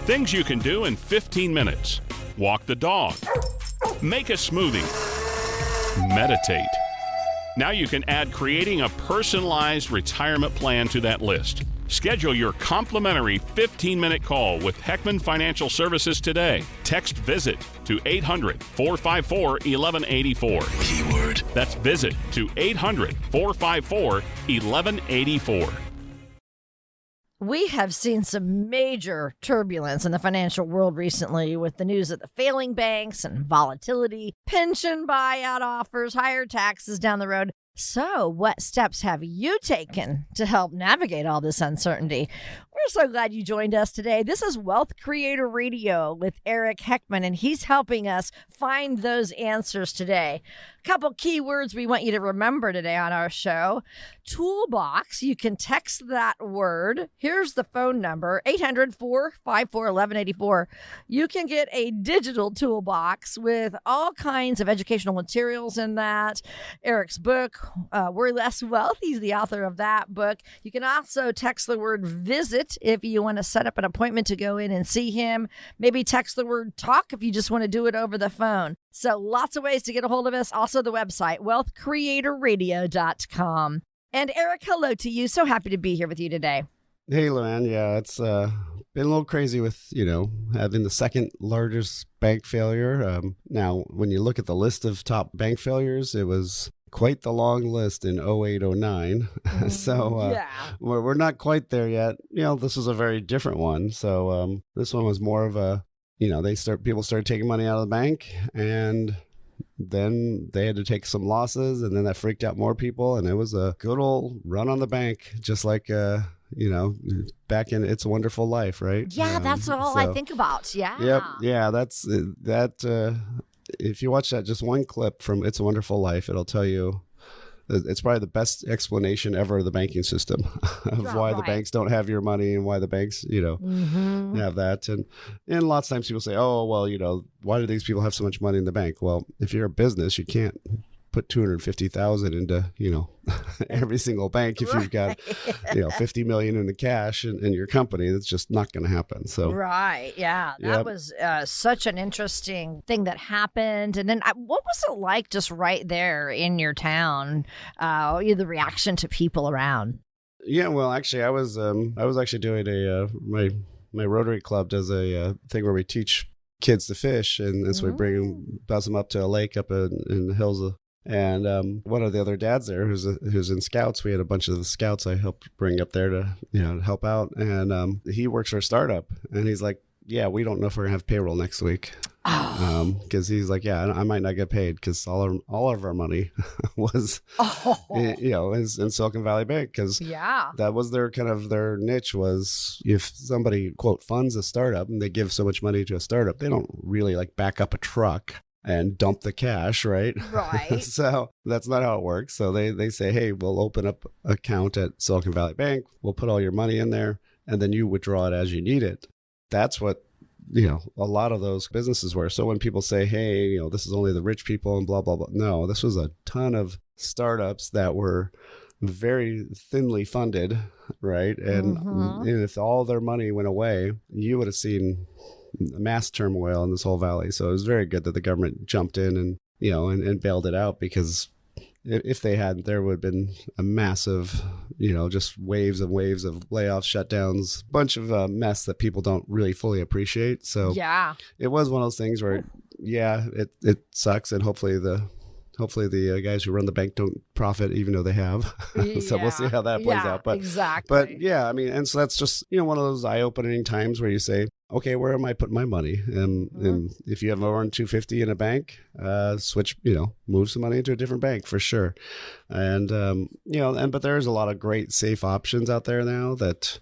Things you can do in 15 minutes. Walk the dog. Make a smoothie. Meditate. Now you can add creating a personalized retirement plan to that list. Schedule your complimentary 15-minute call with Heckman Financial Services today. Text VISIT to 800-454-1184. Keyword. That's VISIT to 800-454-1184. We have seen some major turbulence in the financial world recently with the news of the failing banks and volatility, pension buyout offers, higher taxes down the road. So, what steps have you taken to help navigate all this uncertainty? We're so glad you joined us today. This is Wealth Creator Radio with Eric Heckman, and he's helping us find those answers today. A couple keywords we want you to remember today on our show. Toolbox. You can text that word. Here's the phone number, 800-454-1184. You can get a digital toolbox with all kinds of educational materials in that. Eric's book, We're Less Wealth. He's the author of that book. You can also text the word visit if you want to set up an appointment to go in and see him. Maybe text the word talk if you just want to do it over the phone. So lots of ways to get a hold of us. Also the website, wealthcreatorradio.com. And Eric, hello to you. So happy to be here with you today. Hey, Luann. Yeah, it's been a little crazy with, having the second largest bank failure. Now, when you look at the list of top bank failures, it was quite the long list in 08, 09. So we're not quite there yet. This was a very different one. So this one was more of a, people started taking money out of the bank, and then they had to take some losses, and then that freaked out more people. And it was a good old run on the bank, just like, back in It's a Wonderful Life, right? Yeah, that's all I think about. Yeah. Yep. Yeah, that's that. If you watch that, just one clip from It's a Wonderful Life, it'll tell you, it's probably the best explanation ever of the banking system of why the banks don't have your money and why the banks, have that. And lots of times people say, oh, well, why do these people have so much money in the bank? Well, if you're a business, you can't put $250,000 into, every single bank. If you've got, 50 million in the cash in your company, that's just not going to happen. So, right. Yeah. That was such an interesting thing that happened. And then what was it like just right there in your town? The reaction to people around? Yeah, well, actually, I was actually doing my Rotary Club does a thing where we teach kids to fish. And so we bus them up to a lake up in the hills and one of the other dads there who's in Scouts, we had a bunch of the Scouts I helped bring up there to help out, and he works for a startup, and he's like, yeah, we don't know if we're gonna have payroll next week, because he's like, yeah, I might not get paid because all of our money was is in Silicon Valley Bank, because that was their niche was, if somebody quote funds a startup and they give so much money to a startup, they don't really like back up a truck and dump the cash, right? Right. So that's not how it works. So they say, hey, we'll open up an account at Silicon Valley Bank. We'll put all your money in there, and then you withdraw it as you need it. That's what, a lot of those businesses were. So when people say, hey, this is only the rich people and blah, blah, blah. No, this was a ton of startups that were very thinly funded, right? And if all their money went away, you would have seen mass turmoil in this whole valley. So it was very good that the government jumped in and and bailed it out, because if they hadn't, there would have been a massive just waves and waves of layoffs, shutdowns, bunch of mess that people don't really fully appreciate. So it was one of those things where it sucks, and hopefully the guys who run the bank don't profit, even though they have. So we'll see how that plays out. But exactly. But yeah, I mean, and so that's just one of those eye-opening times where you say, okay, where am I putting my money? And if you have more than $250 in a bank, switch, move some money into a different bank for sure. And but there's a lot of great safe options out there now that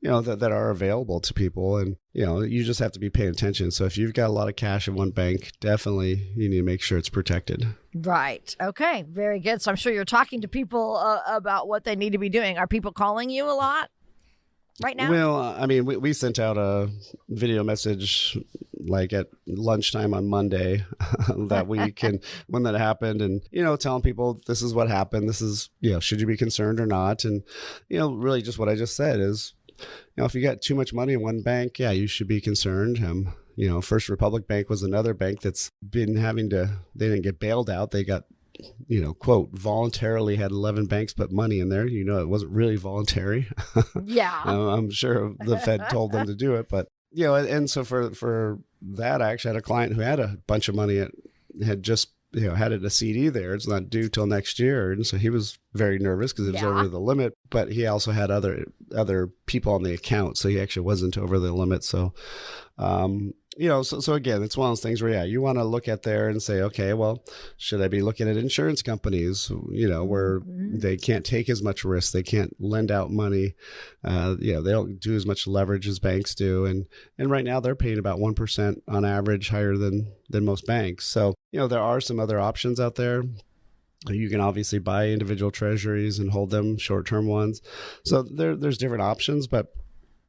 that are available to people, and you just have to be paying attention. So if you've got a lot of cash in one bank, definitely you need to make sure it's protected. Right. Okay. Very good. So I'm sure you're talking to people about what they need to be doing. Are people calling you a lot right now? Well, I mean, we sent out a video message like at lunchtime on Monday that week, and when that happened, and telling people this is what happened. This is should you be concerned or not? And really just what I just said is, if you got too much money in one bank, yeah, you should be concerned. First Republic Bank was another bank that's been they didn't get bailed out. They got, quote, voluntarily had 11 banks put money in there. It wasn't really voluntary. Yeah. I'm sure the Fed told them to do it, but, and so for that, I actually had a client who had a bunch of money. It had just, had it a CD there. It's not due till next year. And so he was very nervous because it was over the limit, but he also had other people on the account. So he actually wasn't over the limit. So, so again, it's one of those things where, you want to look at there and say, okay, well, should I be looking at insurance companies, where they can't take as much risk. They can't lend out money. They don't do as much leverage as banks do. And right now they're paying about 1% on average higher than most banks. So, there are some other options out there. You can obviously buy individual treasuries and hold them, short-term ones. So there's different options, but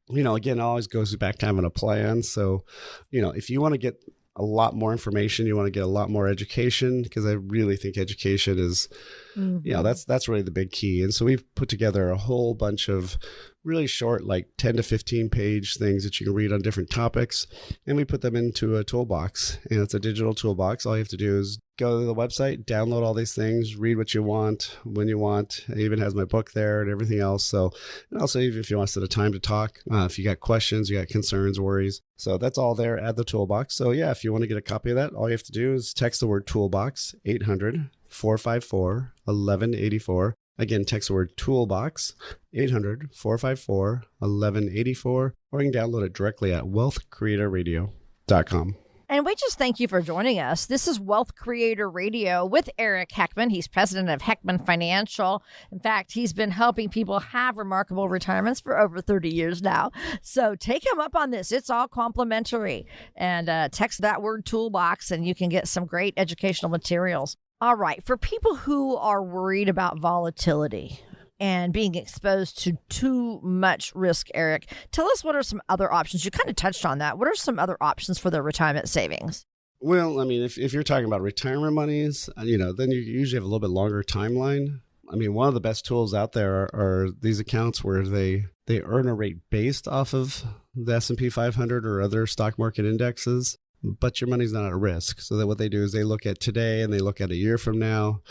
again, it always goes back to having a plan. So, if you want to get a lot more information, you want to get a lot more education, because I really think education is, that's really the big key. And so we've put together a whole bunch of really short, like 10 to 15 page things that you can read on different topics. And we put them into a toolbox, and it's a digital toolbox. All you have to do is go to the website, download all these things, read what you want, when you want. It even has my book there and everything else. So, and also even if you want to set a time to talk, if you got questions, you got concerns, worries. So that's all there at the toolbox. So yeah, if you want to get a copy of that, all you have to do is text the word toolbox, 800-454-1184. Again, text the word toolbox, 800-454-1184, or you can download it directly at wealthcreatorradio.com. And we just thank you for joining us. This is Wealth Creator Radio with Eric Heckman. He's president of Heckman Financial. In fact, he's been helping people have remarkable retirements for over 30 years now. So take him up on this. It's all complimentary. And text that word toolbox, and you can get some great educational materials. All right. For people who are worried about volatility and being exposed to too much risk, Eric, tell us what are some other options. You kind of touched on that. What are some other options for their retirement savings? Well, I mean, if you're talking about retirement monies, then you usually have a little bit longer timeline. I mean, one of the best tools out there are these accounts where they earn a rate based off of the S&P 500 or other stock market indexes, but your money's not at risk. So that what they do is they look at today and they look at a year from now,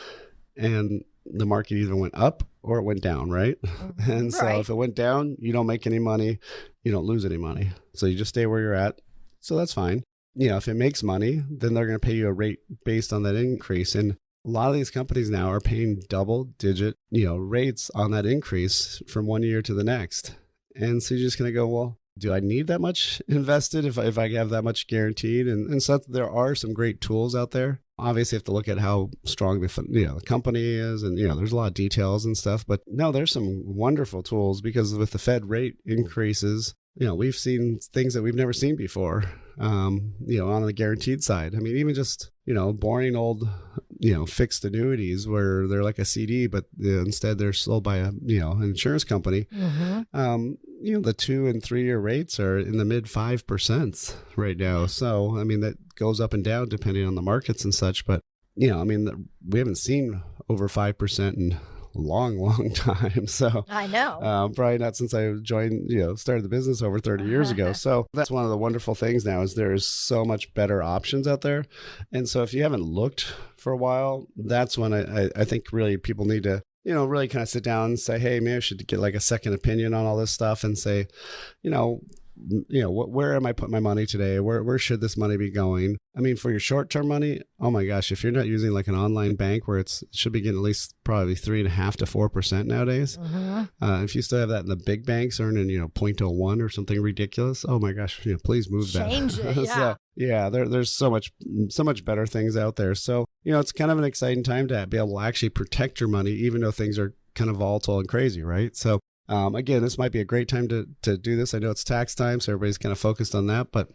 and the market either went up or it went down, right? And so if it went down, you don't make any money, you don't lose any money. So you just stay where you're at. So that's fine. If it makes money, then they're going to pay you a rate based on that increase. And a lot of these companies now are paying double digit, rates on that increase from one year to the next. And so you're just going to go, well, do I need that much invested if I have that much guaranteed? And so there are some great tools out there. Obviously, you have to look at how strong the company is, and there's a lot of details and stuff. But no, there's some wonderful tools, because with the Fed rate increases, we've seen things that we've never seen before. On the guaranteed side, I mean, even just boring old fixed annuities where they're like a CD, but instead they're sold by an insurance company. The 2 and 3 year rates are in the mid 5% right now. So, I mean, that goes up and down depending on the markets and such. But, we haven't seen over 5% in a long time. So I know. Probably not since I started the business over 30 years ago. So that's one of the wonderful things now is there's so much better options out there. And so if you haven't looked for a while, that's when I think really people need to really kind of sit down and say, hey, maybe I should get like a second opinion on all this stuff and say, where am I putting my money today? Where should this money be going? I mean, for your short-term money, oh my gosh, if you're not using like an online bank where it should be getting at least probably 3.5% to 4% nowadays. If you still have that in the big banks earning, 0.01 or something ridiculous, oh my gosh, please move that. Change it, yeah. So, yeah, there's so much better things out there. So, it's kind of an exciting time to be able to actually protect your money, even though things are kind of volatile and crazy, right? So, again, this might be a great time to do this. I know it's tax time, so everybody's kind of focused on that. But,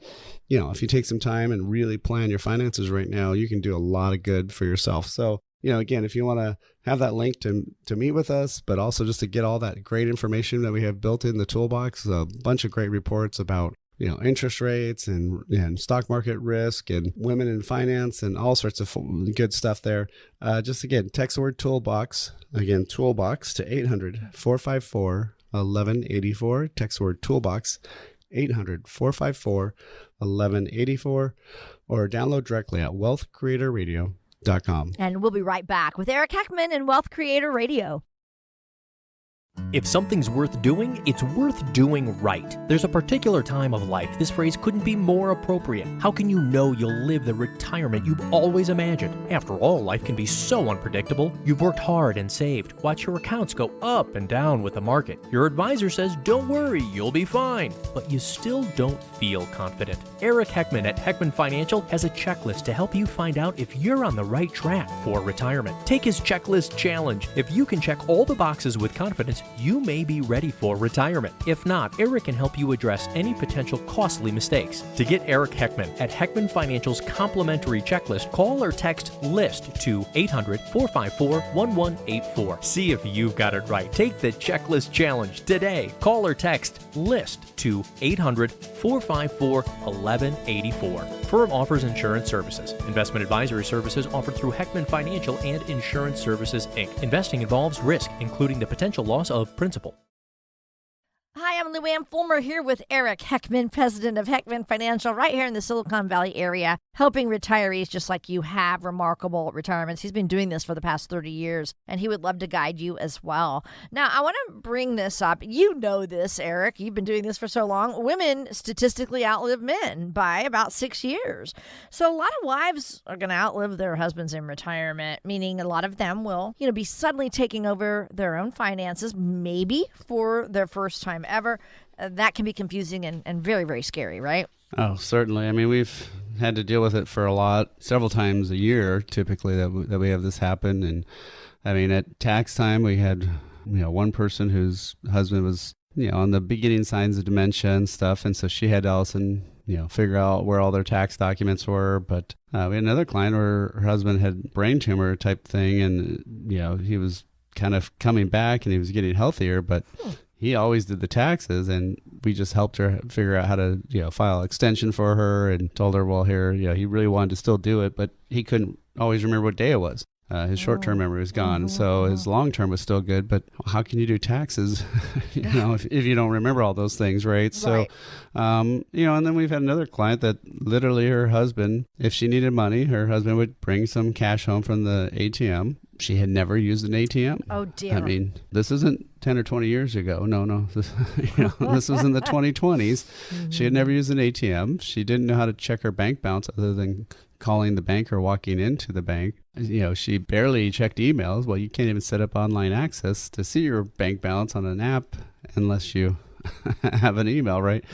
if you take some time and really plan your finances right now, you can do a lot of good for yourself. So, again, if you want to have that link to meet with us, but also just to get all that great information that we have built in the toolbox, a bunch of great reports about interest rates and stock market risk and women in finance and all sorts of good stuff there. Just again, text the word toolbox, again, toolbox to 800-454 800-454-1184. Text word toolbox 800-454-1184 or download directly at wealthcreatorradio.com. And we'll be right back with Eric Heckman and Wealth Creator Radio. If something's worth doing, it's worth doing right. There's a particular time of life this phrase couldn't be more appropriate. How can you know you'll live the retirement you've always imagined? After all, life can be so unpredictable. You've worked hard and saved. Watch your accounts go up and down with the market. Your advisor says, don't worry, you'll be fine. But you still don't feel confident. Eric Heckman at Heckman Financial has a checklist to help you find out if you're on the right track for retirement. Take his checklist challenge. If you can check all the boxes with confidence, you may be ready for retirement. If not, Eric can help you address any potential costly mistakes. To get Eric Heckman at Heckman Financial's complimentary checklist, call or text LIST to 800-454-1184. See if you've got it right. Take the checklist challenge today. Call or text LIST to 800-454-1184. Firm offers insurance services. Investment advisory services offered through Heckman Financial and Insurance Services, Inc. Investing involves risk, including the potential loss of principal. Hi, I'm Luann Fulmer here with Eric Heckman, president of Heckman Financial, right here in the Silicon Valley area, helping retirees just like you have remarkable retirements. He's been doing this for the past 30 years, and he would love to guide you as well. Now, I want to bring this up. You know this, Eric. You've been doing this for so long. Women statistically outlive men by about 6 years. So a lot of wives are going to outlive their husbands in retirement, meaning a lot of them will, be suddenly taking over their own finances, maybe for their first time ever. That can be confusing and very, very scary, right? Oh, certainly. I mean, we've had to deal with it for several times a year, typically, that we have this happen. And I mean, at tax time, we had, one person whose husband was, on the beginning signs of dementia and stuff. And so she had to all of a sudden, figure out where all their tax documents were. But we had another client where her husband had brain tumor type thing. And, he was kind of coming back and he was getting healthier, but he always did the taxes, and we just helped her figure out how to, file extension for her and told her, well, here, he really wanted to still do it, but he couldn't always remember what day it was. His short-term memory was gone, so his long-term was still good, but how can you do taxes, if you don't remember all those things, right? So, and then we've had another client that literally her husband, if she needed money, her husband would bring some cash home from the ATM. She had never used an ATM. Oh, dear. I mean, this isn't 10 or 20 years ago. No. This was in the 2020s. Mm-hmm. She had never used an ATM. She didn't know how to check her bank balance other than calling the bank or walking into the bank. She barely checked emails. Well, you can't even set up online access to see your bank balance on an app unless you have an email, right?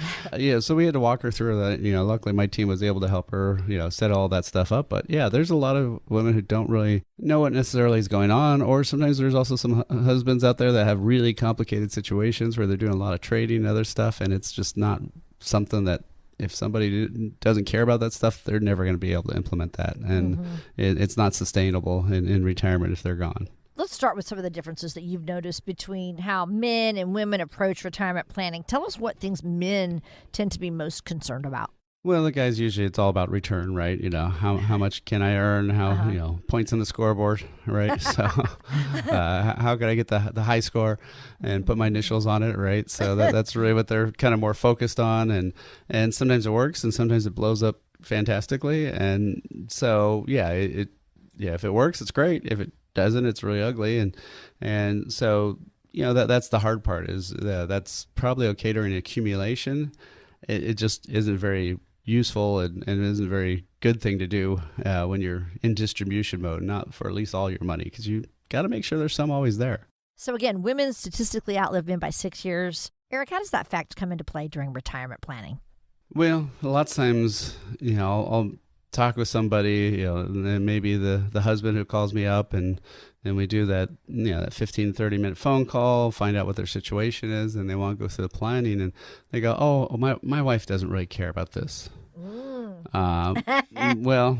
So we had to walk her through that. Luckily my team was able to help her, set all that stuff up. But yeah, there's a lot of women who don't really know what necessarily is going on. Or sometimes there's also some husbands out there that have really complicated situations where they're doing a lot of trading and other stuff. And it's just not something that, if somebody doesn't care about that stuff, they're never going to be able to implement that. And it's not sustainable in retirement if they're gone. Let's start with some of the differences that you've noticed between how men and women approach retirement planning. Tell us what things men tend to be most concerned about. Well, the guys, usually it's all about return, right? How much can I earn? How, points on the scoreboard, right? So how could I get the high score and put my initials on it, right? So that's really what they're kind of more focused on. And sometimes it works and sometimes it blows up fantastically. And so, if it works, it's great. If it doesn't, it's really ugly. And so, that's the hard part is that's probably okay during accumulation. It just isn't very useful and isn't a very good thing to do when you're in distribution mode, not for at least all your money, because you got to make sure there's some always there. So again, women statistically outlive men by 6 years. Eric, how does that fact come into play during retirement planning? Well, a lot of times, I'll talk with somebody, and then maybe the husband who calls me up and we do that, that 15, 30-minute phone call, find out what their situation is, and they want to go through the planning, and they go, oh, my wife doesn't really care about this. Well,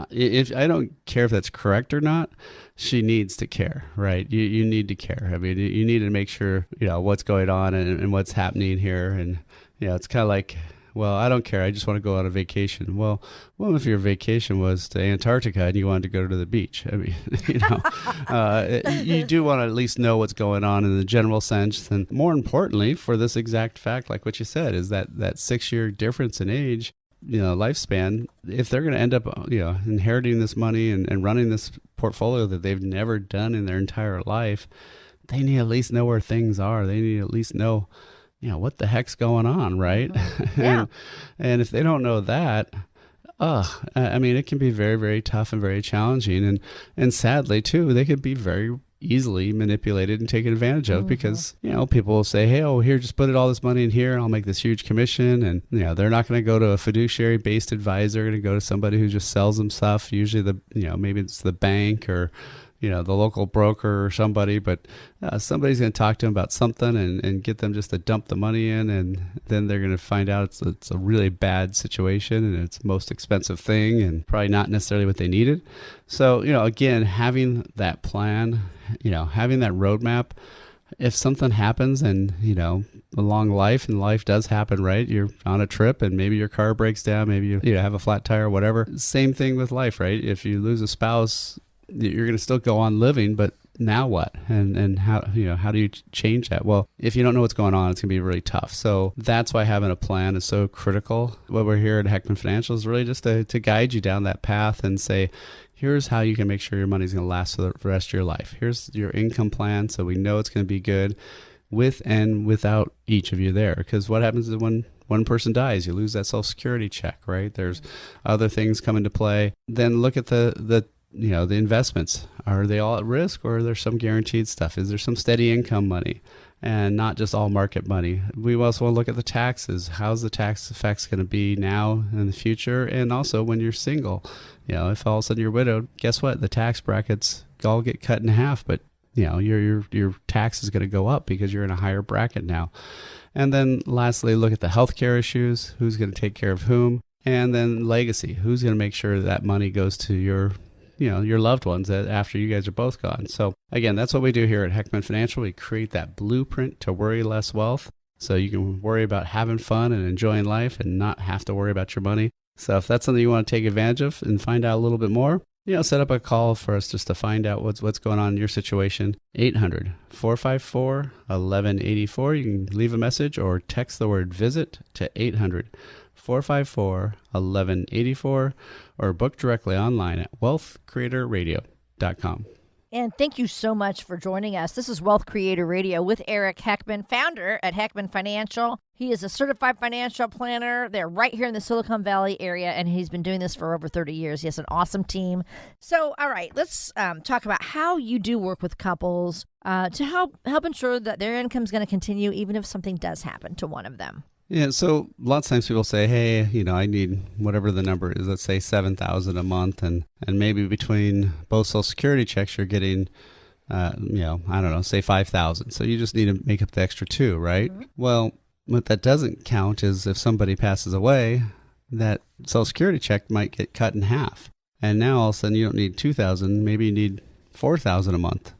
if I don't care if that's correct or not, she needs to care, right? You need to care. I mean, you need to make sure, what's going on and what's happening here. And, it's kind of like well, I don't care. I just want to go on a vacation. Well, if your vacation was to Antarctica and you wanted to go to the beach, I mean, you do want to at least know what's going on in the general sense. And more importantly, for this exact fact, like what you said, is that 6-year difference in age, lifespan, if they're going to end up, inheriting this money and running this portfolio that they've never done in their entire life, they need to at least know where things are. They need to at least know, what the heck's going on, right? Yeah. and if they don't know that, I mean, it can be very, very tough and very challenging. And sadly, too, they could be very easily manipulated and taken advantage of because, people will say, hey, here, just put all this money in here and I'll make this huge commission. And, they're not going to go to a fiduciary based advisor. They're going to go to somebody who just sells them stuff. Usually maybe it's the bank or, the local broker or somebody, but somebody's going to talk to them about something and get them just to dump the money in. And then they're going to find out it's a really bad situation and it's the most expensive thing and probably not necessarily what they needed. So, again, having that plan, having that roadmap, if something happens and, along life and life does happen, right? You're on a trip and maybe your car breaks down, maybe you have a flat tire, whatever. Same thing with life, right? If you lose a spouse, you're going to still go on living, but now what? And how do you change that? Well, if you don't know what's going on, it's going to be really tough. So that's why having a plan is so critical. What we're here at Heckman Financial is really just to guide you down that path and say, here's how you can make sure your money's going to last for the rest of your life. Here's your income plan, so we know it's going to be good with and without each of you there. Because what happens is when one person dies, you lose that Social Security check, right? There's other things come into play. Then look at the investments. Are they all at risk or are there some guaranteed stuff? Is there some steady income money and not just all market money? We also want to look at the taxes. How's the tax effects going to be now and in the future? And also when you're single, if all of a sudden you're widowed, guess what? The tax brackets all get cut in half, but your tax is going to go up because you're in a higher bracket now. And then lastly, look at the healthcare issues. Who's going to take care of whom? And then legacy. Who's going to make sure that money goes to your loved ones after you guys are both gone. So again, that's what we do here at Heckman Financial. We create that blueprint to worry less wealth so you can worry about having fun and enjoying life and not have to worry about your money. So if that's something you want to take advantage of and find out a little bit more, set up a call for us just to find out what's going on in your situation. 800-454-1184. You can leave a message or text the word visit to 800-454-1184 or book directly online at wealthcreatorradio.com. And thank you so much for joining us. This is Wealth Creator Radio with Eric Heckman, founder at Heckman Financial. He is a certified financial planner. They're right here in the Silicon Valley area, and he's been doing this for over 30 years. He has an awesome team. So, all right, let's talk about how you do work with couples to help ensure that their income is going to continue even if something does happen to one of them. Yeah, so lots of times people say, hey, I need whatever the number is, let's say $7,000 a month, and maybe between both Social Security checks you're getting, I don't know, say $5,000. So you just need to make up the extra $2,000, right? Mm-hmm. Well, what that doesn't count is if somebody passes away, that Social Security check might get cut in half. And now all of a sudden you don't need $2,000, maybe you need $4,000 a month.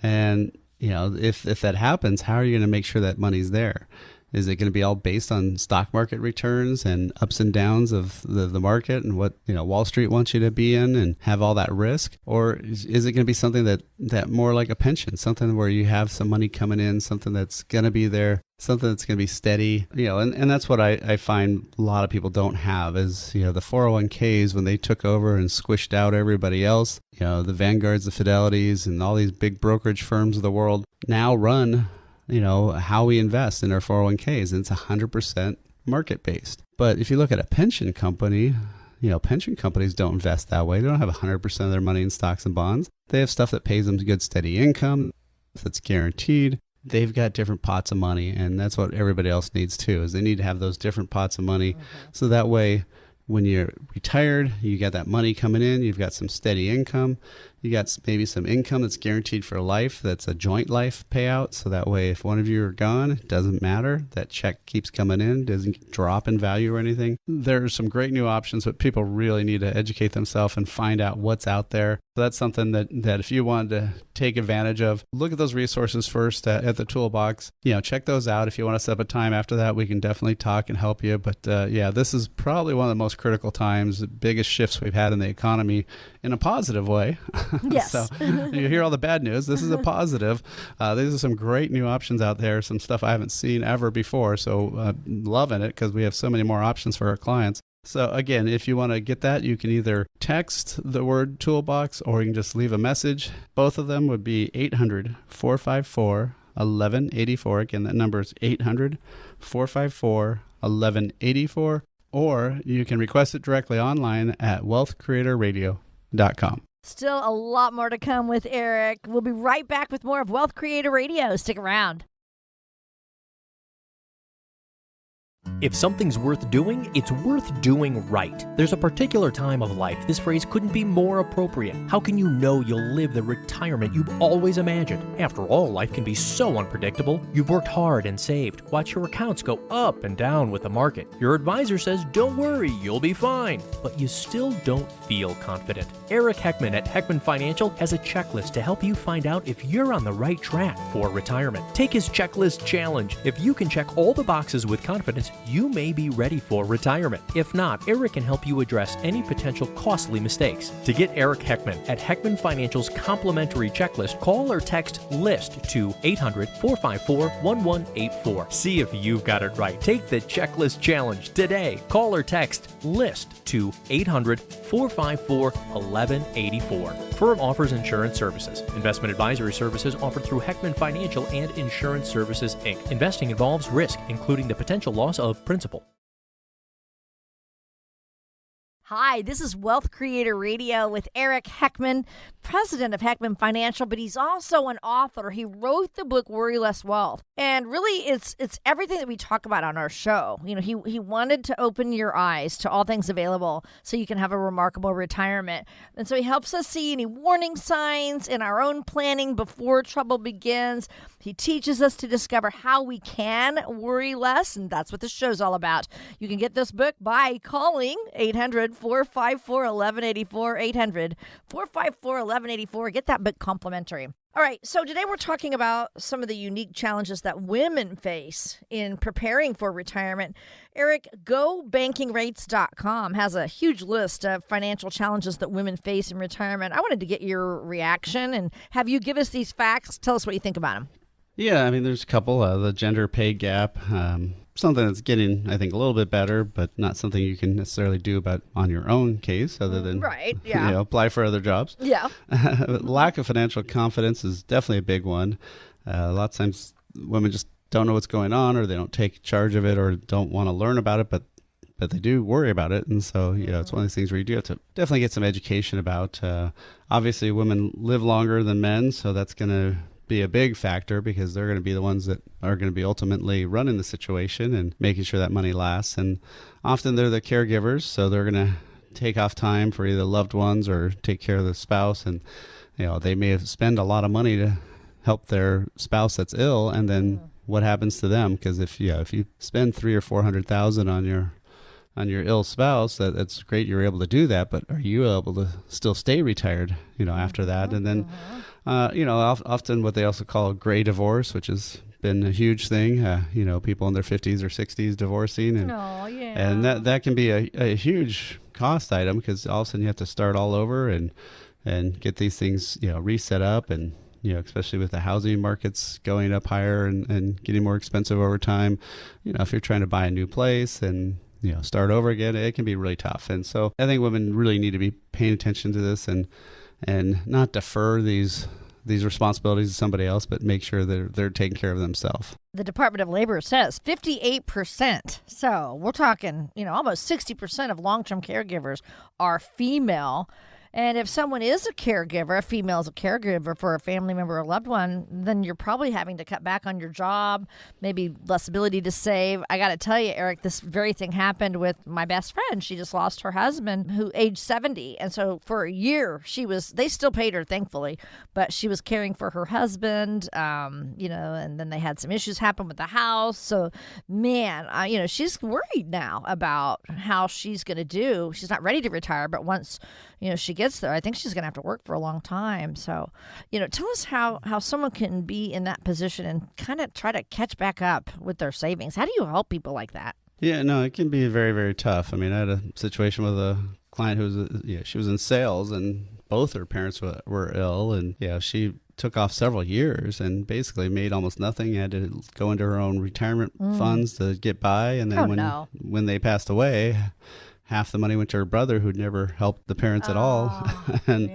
And, if that happens, how are you going to make sure that money's there? Is it going to be all based on stock market returns and ups and downs of the market and what Wall Street wants you to be in and have all that risk? Or is it going to be something that more like a pension, something where you have some money coming in, something that's going to be there, something that's going to be steady? And that's what I find a lot of people don't have is, the 401ks when they took over and squished out everybody else, the Vanguards, the Fidelities, and all these big brokerage firms of the world now run how we invest in our 401ks, and it's 100% market-based. But if you look at a pension company, pension companies don't invest that way. They don't have 100% of their money in stocks and bonds. They have stuff that pays them good, steady income that's guaranteed. They've got different pots of money, and that's what everybody else needs too, is they need to have those different pots of money. Mm-hmm. So that way, when you're retired, you got that money coming in, you've got some steady income, You got maybe some income that's guaranteed for life. That's a joint life payout. So that way, if one of you are gone, it doesn't matter. That check keeps coming in, doesn't drop in value or anything. There's some great new options, but people really need to educate themselves and find out what's out there. So that's something that if you wanted to take advantage of, look at those resources first at the toolbox. Check those out. If you want to set up a time after that, we can definitely talk and help you. But this is probably one of the most critical times, the biggest shifts we've had in the economy in a positive way. Yes. So you hear all the bad news. This is a positive. These are some great new options out there, some stuff I haven't seen ever before. So loving it because we have so many more options for our clients. So again, if you want to get that, you can either text the word toolbox or you can just leave a message. Both of them would be 800-454-1184. Again, that number is 800-454-1184. Or you can request it directly online at wealthcreatorradio.com. Still a lot more to come with Eric. We'll be right back with more of Wealth Creator Radio. Stick around. If something's worth doing, it's worth doing right. There's a particular time of life this phrase couldn't be more appropriate. How can you know you'll live the retirement you've always imagined? After all, life can be so unpredictable. You've worked hard and saved. Watch your accounts go up and down with the market. Your advisor says, don't worry, you'll be fine. But you still don't feel confident. Eric Heckman at Heckman Financial has a checklist to help you find out if you're on the right track for retirement. Take his checklist challenge. If you can check all the boxes with confidence, you may be ready for retirement. If not, Eric can help you address any potential costly mistakes. To get Eric Heckman at Heckman Financial's complimentary checklist, call or text LIST to 800-454-1184. See if you've got it right. Take the checklist challenge today. Call or text LIST to 800-454-1184. Firm offers insurance services. Investment advisory services offered through Heckman Financial and Insurance Services, Inc. Investing involves risk, including the potential loss of principal. Hi, this is Wealth Creator Radio with Eric Heckman, president of Heckman Financial, but he's also an author. He wrote the book Worry Less Wealth. And really, it's everything that we talk about on our show. He wanted to open your eyes to all things available so you can have a remarkable retirement. And so he helps us see any warning signs in our own planning before trouble begins. He teaches us to discover how we can worry less, and that's what this show's all about. You can get this book by calling 800-454-1184, 800-454-1184. Get that book complimentary. All right, so today we're talking about some of the unique challenges that women face in preparing for retirement. Eric, GoBankingRates.com has a huge list of financial challenges that women face in retirement. I wanted to get your reaction and have you give us these facts. Tell us what you think about them. Yeah, I mean, there's a couple. The gender pay gap, something that's getting, I think, a little bit better, but not something you can necessarily do about on your own case other than apply for other jobs. Yeah. Lack of financial confidence is definitely a big one. A lot of times women just don't know what's going on, or they don't take charge of it, or don't want to learn about it, but they do worry about it. And so, it's one of these things where you do have to definitely get some education about. Obviously, women live longer than men, so that's going to be a big factor because they're going to be the ones that are going to be ultimately running the situation and making sure that money lasts. And often they're the caregivers, so they're going to take off time for either loved ones or take care of the spouse. And, they may have spend a lot of money to help their spouse that's ill. And then what happens to them? Because if you spend $300,000 or $400,000 on your ill spouse, that's great. You're able to do that, but are you able to still stay retired, after that? And then, often what they also call gray divorce, which has been a huge thing, people in their 50s or 60s divorcing. And that can be a huge cost item because all of a sudden you have to start all over and get these things, reset up. And, especially with the housing markets going up higher and getting more expensive over time, if you're trying to buy a new place and start over again, it can be really tough. And so I think women really need to be paying attention to this and not defer these responsibilities to somebody else, but make sure they're taking care of themselves. The Department of Labor says 58%. So we're talking, almost 60% of long-term caregivers are female. And if someone is a caregiver, a female is a caregiver for a family member or loved one, then you're probably having to cut back on your job, maybe less ability to save. I got to tell you, Eric, this very thing happened with my best friend. She just lost her husband, who aged 70. And so for a year, they still paid her, thankfully, but she was caring for her husband, and then they had some issues happen with the house. So, man, she's worried now about how she's going to do. She's not ready to retire, but once, she gets there, I think she's going to have to work for a long time. So, tell us how someone can be in that position and kind of try to catch back up with their savings. How do you help people like that? Yeah, no, it can be very, very tough. I mean, I had a situation with a client she was in sales and both her parents were ill, and she took off several years and basically made almost nothing. Had to go into her own retirement funds to get by, and then when they passed away, half the money went to her brother, who'd never helped the parents at all. And,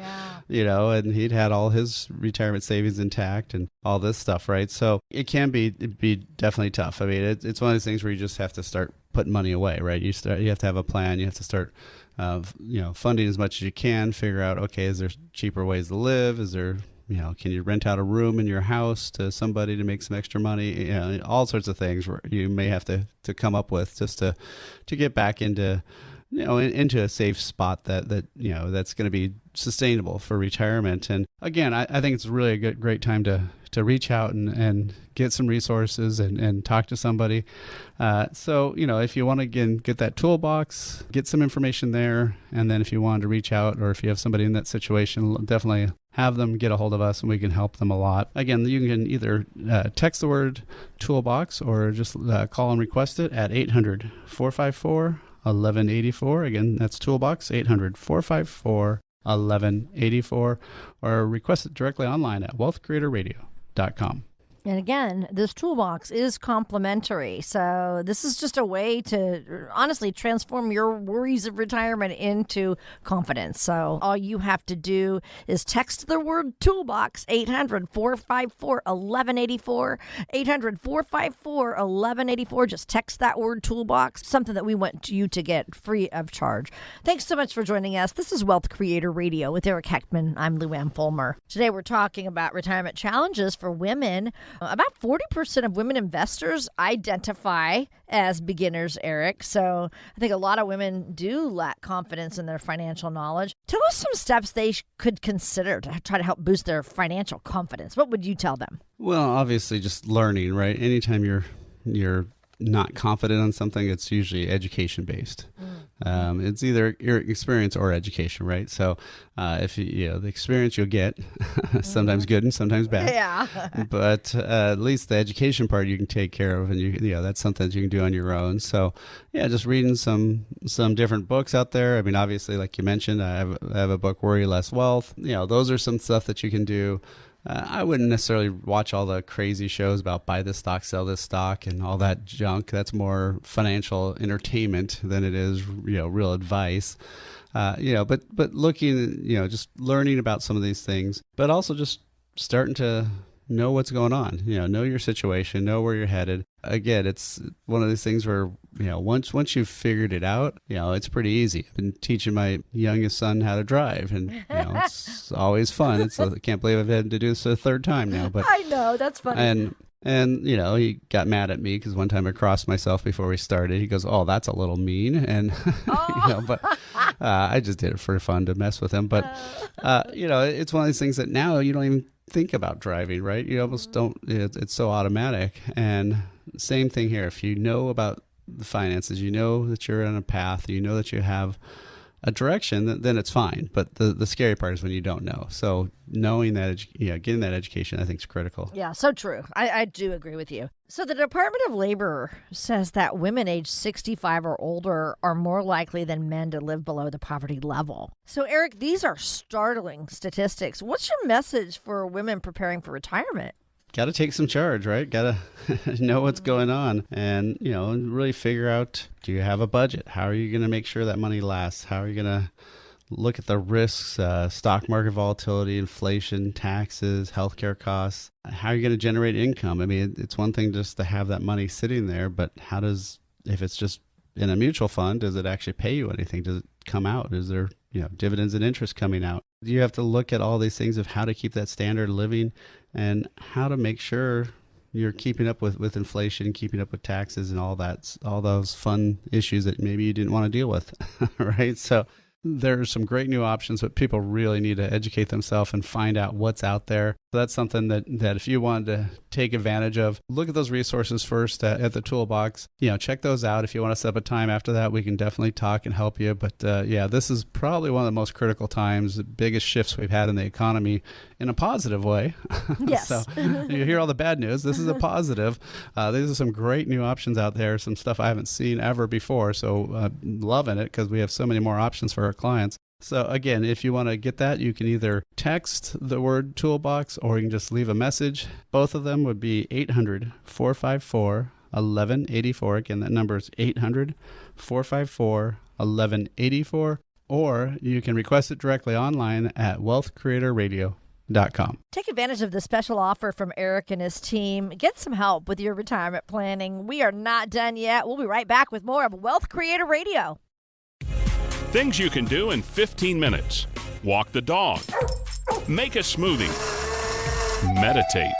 and he'd had all his retirement savings intact and all this stuff, right? So it can be definitely tough. I mean, it's one of those things where you just have to start putting money away, right? You have to have a plan. You have to start, funding as much as you can, figure out, okay, is there cheaper ways to live? Is there, can you rent out a room in your house to somebody to make some extra money? All sorts of things where you may have to come up with just to get back into a safe spot that's going to be sustainable for retirement. And again, I think it's really a great time to reach out and get some resources and talk to somebody. So, if you want to, again, get that toolbox, get some information there. And then if you want to reach out, or if you have somebody in that situation, definitely have them get a hold of us and we can help them a lot. Again, you can either text the word toolbox or just call and request it at 800-454-1184. Again, that's Toolbox, 800-454-1184, or request it directly online at wealthcreatorradio.com. And again, this toolbox is complimentary. So this is just a way to honestly transform your worries of retirement into confidence. So all you have to do is text the word toolbox, 800-454-1184, 800-454-1184. Just text that word toolbox, something that we want you to get free of charge. Thanks so much for joining us. This is Wealth Creator Radio with Eric Heckman. I'm Lou Ann Fulmer. Today we're talking about retirement challenges for women. About 40% of women investors identify as beginners, Eric. So I think a lot of women do lack confidence in their financial knowledge. Tell us some steps they could consider to try to help boost their financial confidence. What would you tell them? Well, obviously just learning, right? Anytime you're not confident on something, it's usually education based. It's either your experience or education, right? So if the experience you'll get, sometimes good and sometimes bad. Yeah. But at least the education part you can take care of, and that's something that you can do on your own. So just reading some different books out there. I mean, obviously, like you mentioned, I have a book, Worry Less Wealth. Those are some stuff that you can do. I wouldn't necessarily watch all the crazy shows about buy this stock, sell this stock, and all that junk. That's more financial entertainment than it is, real advice. But looking, just learning about some of these things, but also just starting to know what's going on. Know your situation, know where you're headed. Again, it's one of these things where, once you've figured it out, it's pretty easy. I've been teaching my youngest son how to drive, and, it's always fun. I can't believe I've had to do this a third time now. But I know, that's funny. And he got mad at me because one time I crossed myself before we started. He goes, "Oh, that's a little mean." And, but I just did it for fun to mess with him. But, it's one of these things that now you don't even think about driving, right? You almost don't. It's so automatic. And same thing here. If you know about the finances, you know that you're on a path, you know that you have a direction, then it's fine. But the scary part is when you don't know. So knowing that, getting that education, I think is critical. Yeah, so true. I do agree with you. So the Department of Labor says that women age 65 or older are more likely than men to live below the poverty level. So Eric, these are startling statistics. What's your message for women preparing for retirement? Got to take some charge, right? Got to know what's going on and, really figure out, do you have a budget? How are you going to make sure that money lasts? How are you going to look at the risks, stock market volatility, inflation, taxes, healthcare costs? How are you going to generate income? I mean, it's one thing just to have that money sitting there, but if it's just in a mutual fund, does it actually pay you anything? Does it come out? Is there dividends and interest coming out. You have to look at all these things of how to keep that standard of living and how to make sure you're keeping up with inflation, keeping up with taxes and all that, all those fun issues that maybe you didn't want to deal with, right? So there's some great new options, but people really need to educate themselves and find out what's out there. So that's something that if you wanted to take advantage of, look at those resources first at the toolbox. Check those out. If you want to set up a time after that, we can definitely talk and help you. But this is probably one of the most critical times, the biggest shifts we've had in the economy in a positive way. Yes. So you hear all the bad news. This is a positive. These are some great new options out there, some stuff I haven't seen ever before. So loving it because we have so many more options for our clients. So again, if you want to get that, you can either text the word toolbox or you can just leave a message. Both of them would be 800-454-1184. Again, that number is 800-454-1184. Or you can request it directly online at wealthcreatorradio.com. Take advantage of the special offer from Eric and his team. Get some help with your retirement planning. We are not done yet. We'll be right back with more of Wealth Creator Radio. Things you can do in 15 minutes. Walk the dog. Make a smoothie. Meditate.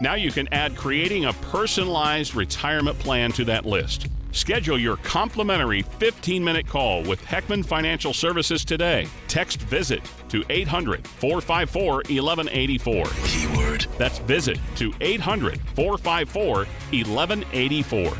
Now you can add creating a personalized retirement plan to that list. Schedule your complimentary 15-minute call with Heckman Financial Services today. Text VISIT to 800-454-1184. Keyword. That's VISIT to 800-454-1184.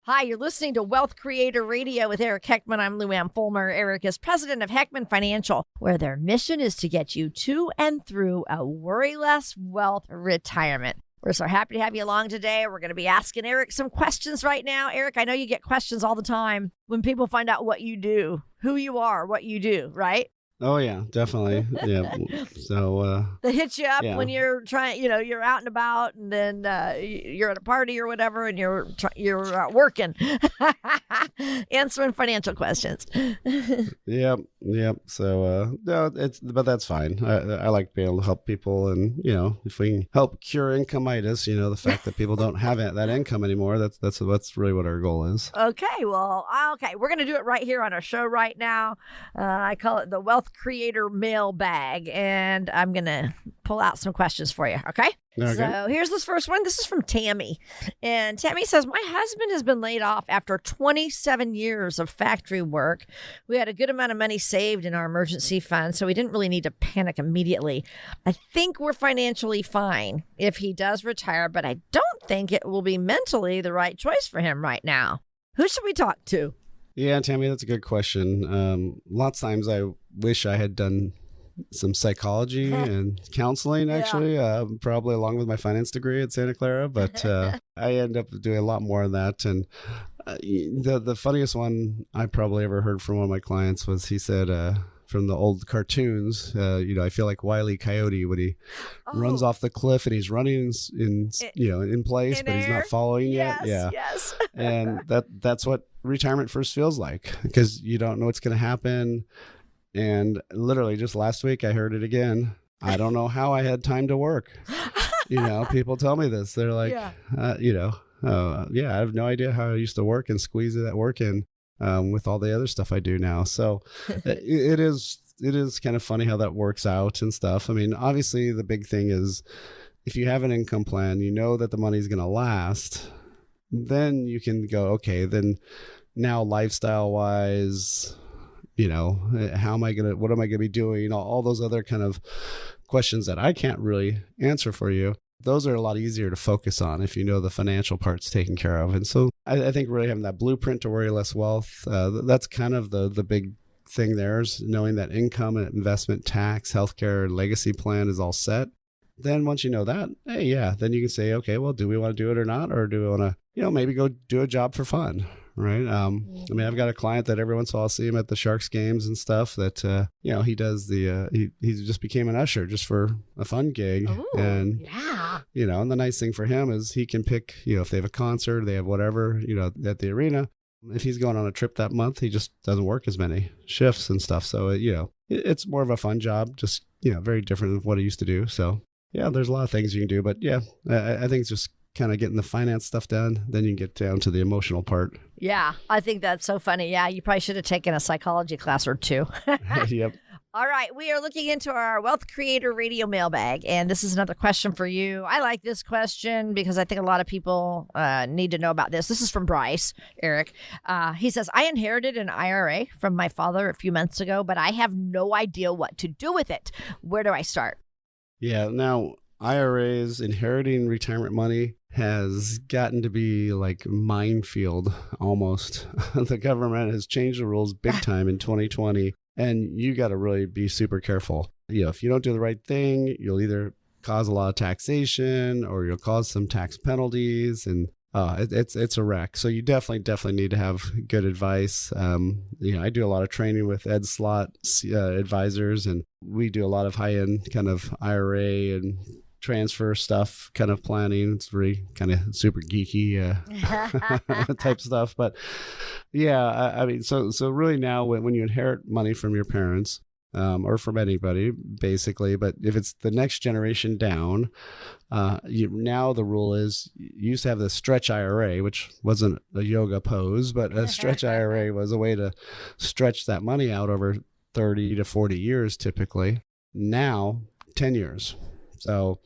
Hi, you're listening to Wealth Creator Radio with Eric Heckman. I'm Lou Ann Fulmer. Eric is president of Heckman Financial, where their mission is to get you to and through a worry-less wealth retirement. We're so happy to have you along today. We're going to be asking Eric some questions right now. Eric, I know you get questions all the time when people find out what you do, who you are, what you do, right? Oh, yeah, definitely. Yeah. So they hit you up when you're trying, you're out and about, and then you're at a party or whatever, and you're working, answering financial questions. Yep. So no, but that's fine. I like being able to help people, and if we can help cure incomeitis, the fact that people don't have that income anymore, that's really what our goal is. Okay, we're gonna do it right here on our show right now. I call it the Wealth Creator Mailbag, and I'm gonna pull out some questions for you. Okay. So here's this first one. This is from Tammy. And Tammy says, my husband has been laid off after 27 years of factory work. We had a good amount of money saved in our emergency fund, so we didn't really need to panic immediately. I think we're financially fine if he does retire, but I don't think it will be mentally the right choice for him right now. Who should we talk to? Yeah, Tammy, that's a good question. Lots of times I wish I had done some psychology and counseling, actually, probably along with my finance degree at Santa Clara, but I end up doing a lot more of that. And the funniest one I probably ever heard from one of my clients was, he said, from the old cartoons, I feel like Wile E. Coyote when he runs off the cliff and he's running in place, but he's not following yet. Yes. And that's what retirement first feels like, because you don't know what's going to happen. And literally just last week, I heard it again. I don't know how I had time to work. People tell me this. They're like, I have no idea how I used to work and squeeze that work in with all the other stuff I do now. So it is kind of funny how that works out and stuff. I mean, obviously, the big thing is if you have an income plan, you know that the money's going to last, then you can go, okay, then now lifestyle wise, what am I going to be doing? All those other kind of questions that I can't really answer for you. Those are a lot easier to focus on if you know the financial part's taken care of. And so I think really having that blueprint to worry less wealth, that's kind of the big thing there, is knowing that income and investment, tax, healthcare, legacy plan is all set. Then once you know that, then you can say, okay, well, do we want to do it or not? Or do we want to, maybe go do a job for fun? Right. I've got a client that every once in a while I'll see him at the Sharks games and stuff that, he does he just became an usher just for a fun gig. Ooh, and, and the nice thing for him is he can pick, if they have a concert, they have whatever, at the arena. If he's going on a trip that month, he just doesn't work as many shifts and stuff. So, it's more of a fun job, just, very different than what he used to do. So, there's a lot of things you can do. But, I think it's just kind of getting the finance stuff done, then you can get down to the emotional part. Yeah, I think that's so funny. Yeah, you probably should have taken a psychology class or two. Yep. All right, we are looking into our Wealth Creator Radio mailbag, and this is another question for you. I like this question because I think a lot of people need to know about this. This is from Bryce, Eric. He says, I inherited an IRA from my father a few months ago, but I have no idea what to do with it. Where do I start? Yeah. Now, IRAs, inheriting retirement money has gotten to be like minefield almost. The government has changed the rules big time in 2020. And you got to really be super careful. If you don't do the right thing, you'll either cause a lot of taxation or you'll cause some tax penalties, and it's a wreck. So you definitely need to have good advice. I do a lot of training with Ed Slott advisors, and we do a lot of high-end kind of IRA and transfer stuff, kind of planning. It's really kind of super geeky type stuff. But yeah, so really now when you inherit money from your parents or from anybody, basically, but if it's the next generation down, now the rule is you used to have the stretch IRA, which wasn't a yoga pose, but a stretch IRA was a way to stretch that money out over 30 to 40 years typically. Now, 10 years. So,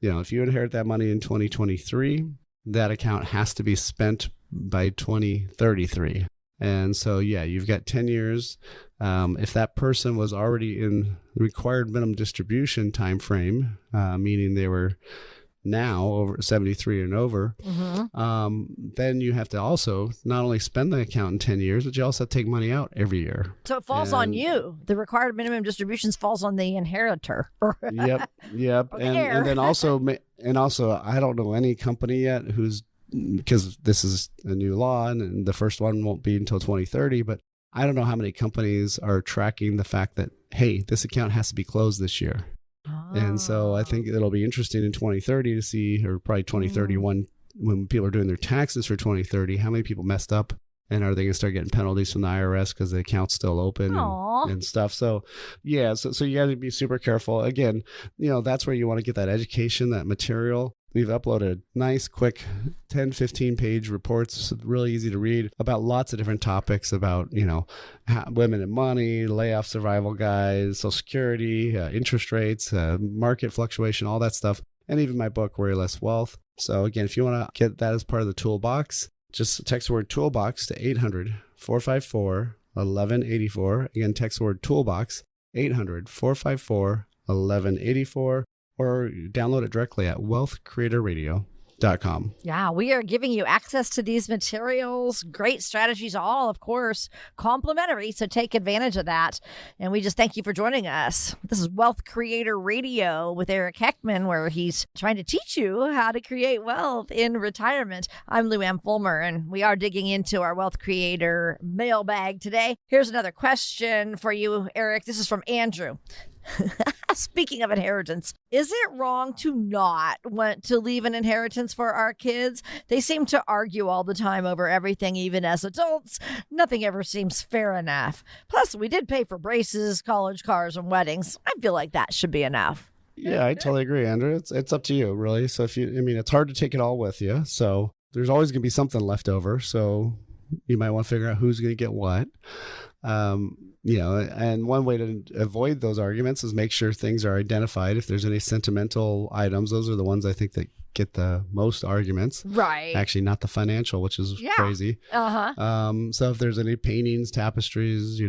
if you inherit that money in 2023, that account has to be spent by 2033. And so, you've got 10 years. If that person was already in the required minimum distribution time frame, meaning they were now over 73 and over, then you have to also not only spend the account in 10 years, but you also have to take money out every year. So it falls on you. The required minimum distributions falls on the inheritor. Yep. And then also, I don't know any company yet because this is a new law and the first one won't be until 2030, but I don't know how many companies are tracking the fact that, hey, this account has to be closed this year. And so I think it'll be interesting in 2030 to see, or probably 2031, when people are doing their taxes for 2030, how many people messed up, and are they going to start getting penalties from the IRS because the account's still open and stuff. So so you got to be super careful. Again, that's where you want to get that education, that material. We've uploaded nice, quick 10, 15 page reports, really easy to read, about lots of different topics about, women and money, layoff survival guides, Social Security, interest rates, market fluctuation, all that stuff. And even my book, Worry Less Wealth. So again, if you want to get that as part of the toolbox, just text the word toolbox to 800-454-1184. Again, text the word toolbox, 800-454-1184. Or download it directly at wealthcreatorradio.com. Yeah, we are giving you access to these materials. Great strategies, all, of course, complimentary. So take advantage of that. And we just thank you for joining us. This is Wealth Creator Radio with Eric Heckman, where he's trying to teach you how to create wealth in retirement. I'm Lou Ann Fulmer, and we are digging into our Wealth Creator mailbag today. Here's another question for you, Eric. This is from Andrew. Speaking of inheritance, is it wrong to not want to leave an inheritance for our kids? They seem to argue all the time over everything, even as adults. Nothing ever seems fair enough. Plus, we did pay for braces, college, cars, and weddings. I feel like that should be enough. Yeah, I totally agree, Andrew. It's up to you, really. So it's hard to take it all with you. So there's always going to be something left over. So you might want to figure out who's going to get what. And one way to avoid those arguments is make sure things are identified. If there's any sentimental items, those are the ones I think that get the most arguments. Right. Actually, not the financial, which is crazy. So if there's any paintings, tapestries,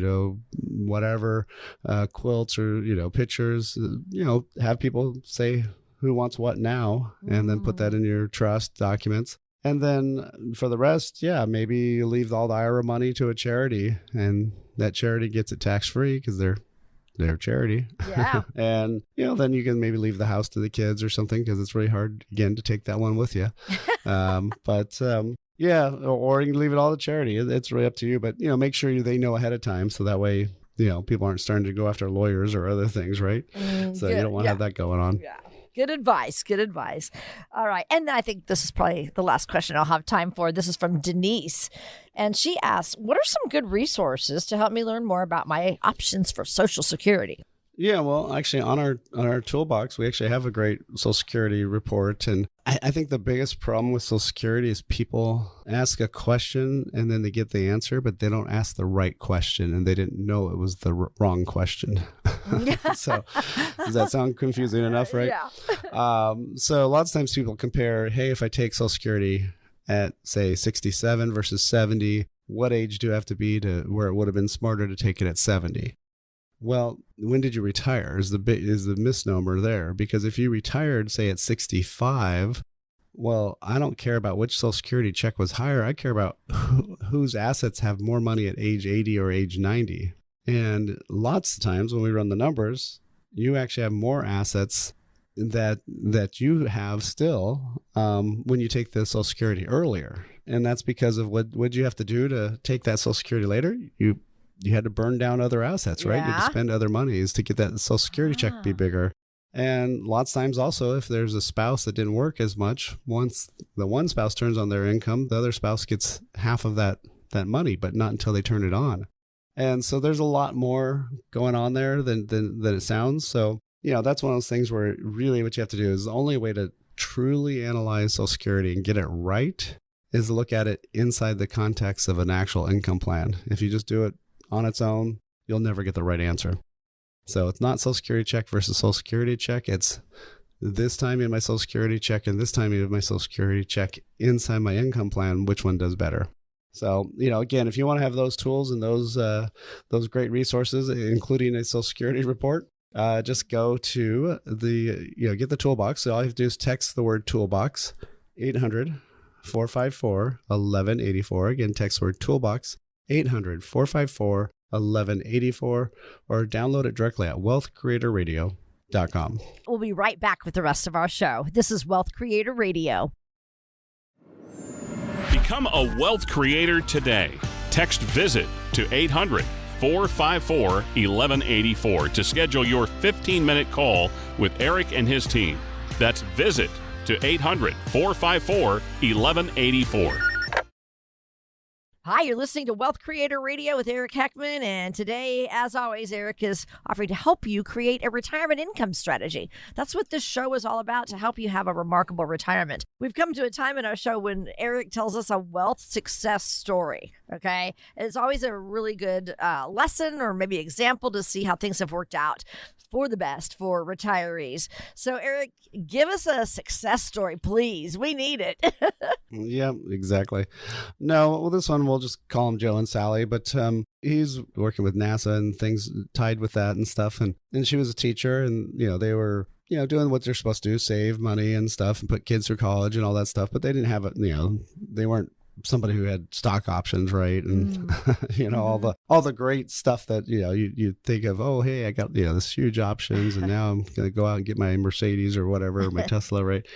whatever, quilts or, pictures, have people say who wants what now, and then put that in your trust documents. And then for the rest, maybe leave all the IRA money to a charity, and that charity gets it tax-free because they're charity. Yeah. And, then you can maybe leave the house to the kids or something, because it's really hard, again, to take that one with you. Or you can leave it all to charity. It's really up to you. But, make sure they know ahead of time, so that way, people aren't starting to go after lawyers or other things, right? So you don't want to have that going on. Yeah. Good advice. Good advice. All right. And I think this is probably the last question I'll have time for. This is from Denise. And she asks, what are some good resources to help me learn more about my options for Social Security? Yeah, well, actually, on our toolbox, we actually have a great Social Security report, and I think the biggest problem with Social Security is people ask a question and then they get the answer, but they don't ask the right question, and they didn't know it was the wrong question. So, does that sound confusing enough, right? Yeah. So, lots of times people compare, hey, if I take Social Security at say 67 versus 70, what age do I have to be to where it would have been smarter to take it at 70? Well, when did you retire is the misnomer there, because if you retired, say at 65, well, I don't care about which Social Security check was higher. I care about whose assets have more money at age 80 or age 90. And lots of times when we run the numbers, you actually have more assets that you have still when you take the Social Security earlier. And that's because of what you have to do to take that Social Security later. You had to burn down other assets, right? You had to spend other monies to get that Social Security check to be bigger. And lots of times also, if there's a spouse that didn't work as much, once the one spouse turns on their income, the other spouse gets half of that money, but not until they turn it on. And so there's a lot more going on there than it sounds. So, that's one of those things where really what you have to do is the only way to truly analyze Social Security and get it right is to look at it inside the context of an actual income plan. If you just do it on its own, you'll never get the right answer. So it's not Social Security check versus Social Security check. It's this time in my Social Security check and this time in my Social Security check inside my income plan, which one does better? So, again, if you want to have those tools and those great resources, including a Social Security report, just go to get the toolbox. So all you have to do is text the word toolbox, 800-454-1184. Again, text the word toolbox, 800-454-1184, or download it directly at wealthcreatorradio.com. We'll be right back with the rest of our show. This is Wealth Creator Radio. Become a wealth creator today. Text VISIT to 800-454-1184 to schedule your 15-minute call with Eric and his team. That's VISIT to 800-454-1184. Hi, you're listening to Wealth Creator Radio with Eric Heckman, and today, as always, Eric is offering to help you create a retirement income strategy. That's what this show is all about, to help you have a remarkable retirement. We've come to a time in our show when Eric tells us a wealth success story, okay? And it's always a really good lesson or maybe example to see how things have worked out for the best for retirees. So, Eric, give us a success story, please. We need it. Yeah, exactly. No, well, this one we'll just call them Joe and Sally, but he's working with NASA and things tied with that and stuff. And she was a teacher, and they were doing what they're supposed to do, save money and stuff, and put kids through college and all that stuff. But they didn't have they weren't somebody who had stock options, right? And all the great stuff that you think of. Oh, hey, I got this huge options, and now I'm gonna go out and get my Mercedes or whatever, or my Tesla, right?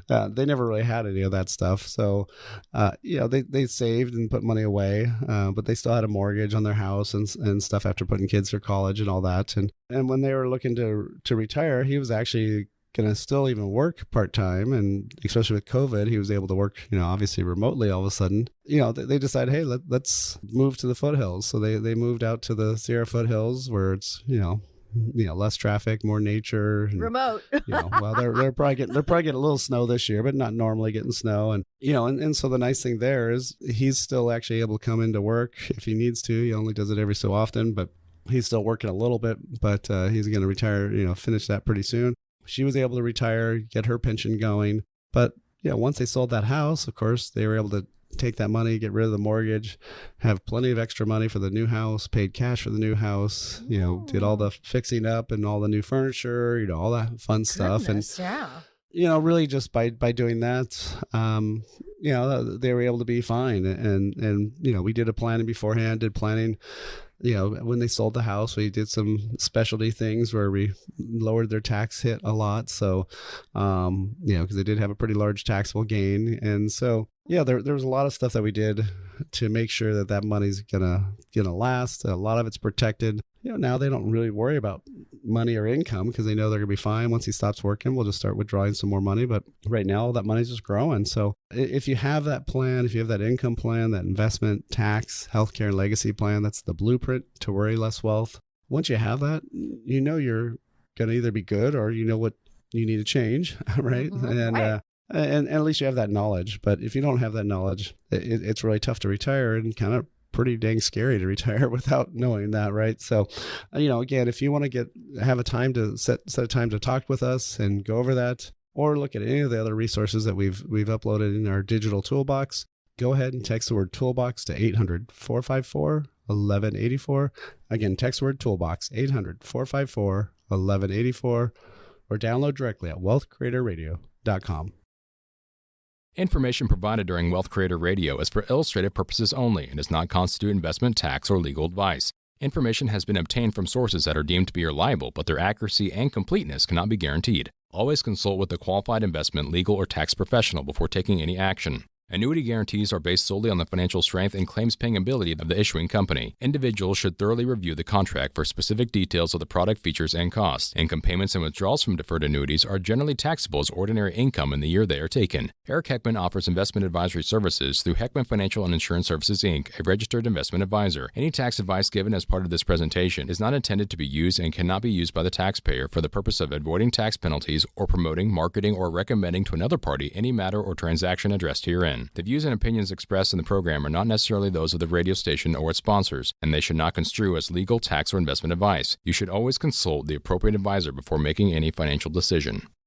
They never really had any of that stuff. So they saved and put money away, but they still had a mortgage on their house and stuff after putting kids through college and all that. And when they were looking to retire, he was actually going to still even work part-time, and especially with COVID, he was able to work, obviously remotely all of a sudden. They decided, hey, let's move to the foothills. So they moved out to the Sierra foothills where it's, less traffic, more nature. And, remote. Well, they're probably getting a little snow this year, but not normally getting snow. And, and so the nice thing there is he's still actually able to come into work if he needs to. He only does it every so often, but he's still working a little bit, but he's going to retire, finish that pretty soon. She was able to retire, get her pension going. But once they sold that house, of course, they were able to take that money, get rid of the mortgage, have plenty of extra money for the new house, paid cash for the new house, did all the fixing up and all the new furniture, all that fun stuff. Goodness, and, really just by doing that, they were able to be fine. And we did a planning beforehand, when they sold the house, we did some specialty things where we lowered their tax hit a lot. So, because they did have a pretty large taxable gain. And so, there was a lot of stuff that we did to make sure that money's gonna last. A lot of it's protected. Now they don't really worry about money or income because they know they're gonna be fine. Once he stops working, we'll just start withdrawing some more money. But right now, all that money's just growing. So if you have that plan, if you have that income plan, that investment, tax, healthcare, and legacy plan, that's the blueprint to worry less wealth. once you have that, you know you're going to either be good or you know what you need to change, right? Right. And at least you have that knowledge. But if you don't have that knowledge, it's really tough to retire and kind of pretty dang scary to retire without knowing that, right? So, again, if you want to have a time to set a time to talk with us and go over that, or look at any of the other resources that we've uploaded in our digital toolbox, go ahead and text the word toolbox to 800-454-1184. Again, text the word toolbox, 800-454-1184, or download directly at wealthcreatorradio.com. Information provided during Wealth Creator Radio is for illustrative purposes only and does not constitute investment, tax, or legal advice. Information has been obtained from sources that are deemed to be reliable, but their accuracy and completeness cannot be guaranteed. Always consult with a qualified investment, legal, or tax professional before taking any action. Annuity guarantees are based solely on the financial strength and claims-paying ability of the issuing company. Individuals should thoroughly review the contract for specific details of the product features and costs. Income payments and withdrawals from deferred annuities are generally taxable as ordinary income in the year they are taken. Eric Heckman offers investment advisory services through Heckman Financial and Insurance Services, Inc., a registered investment advisor. Any tax advice given as part of this presentation is not intended to be used and cannot be used by the taxpayer for the purpose of avoiding tax penalties or promoting, marketing, or recommending to another party any matter or transaction addressed herein. The views and opinions expressed in the program are not necessarily those of the radio station or its sponsors, and they should not construe as legal, tax, or investment advice. You should always consult the appropriate advisor before making any financial decision.